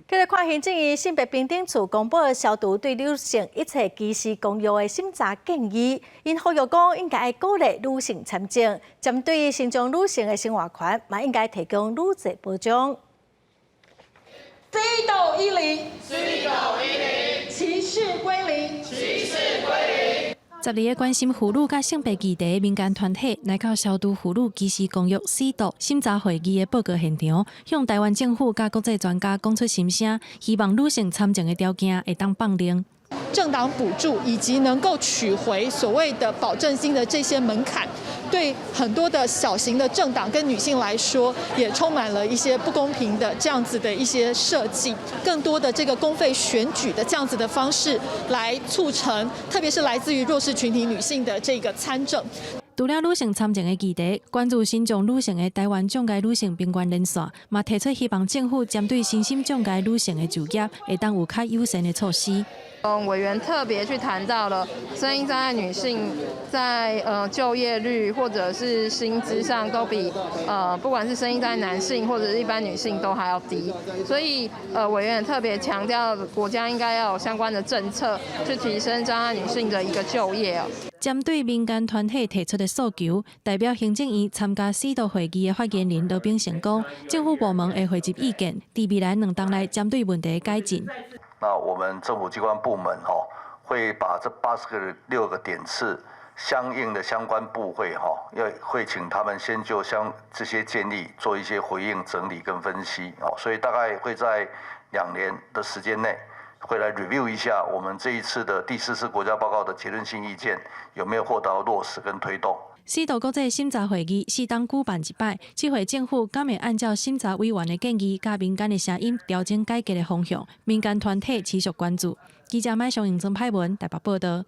继续看行政院性别平等处公布消除对女性一切歧视公约的审查建议，因呼吁讲应该鼓励女性参政，针对新疆女性的生活权，嘛应该提供女侪保障。C 斗10，歧视归零。12个关心妇女甲性别议题的民间团体来到消除妇女歧视公约4度审查会议的报告现场，向台湾政府甲国际专家讲出心声，希望女性参政的条件会当放零。政党补助以及能够取回所谓的保证金的这些门槛，对很多的小型的政党跟女性来说，也充满了一些不公平的这样子的一些设计。更多的这个公费选举的这样子的方式，来促成，特别是来自于弱势群体女性的这个参政。除了女性参政的议题，关注新疆女性的台湾障碍女性平权连线，嘛提出希望政府针对身心障碍女性的就业，会当有较优先的措施。委员特别去谈到了声音障碍女性在就业率或者是薪资上都比不管是声音障碍男性或者是一般女性都还要低，所以委员特别强调国家应该要有相关的政策去提升障碍女性的一个就业。针对民间团体提出的诉求，代表行政院参加4度会议的发言人罗秉成讲，政府部门会汇集意见，在未来2冬内针对问题的改进。那我们政府机关部门会把这86个点次相应的相关部会会请他们先就这些建议做一些回应、整理跟分析所以大概会在2年的时间内会来 review 一下我们这一次的第4次国家报告的结论性意见有没有获得落实跟推动。4度国际审查会议4冬举办一摆，这回政府敢会按照审查委员的建议，甲民间的声音调整改革的方向？民间团体持续关注。记者麦尚营曾派文台北报道。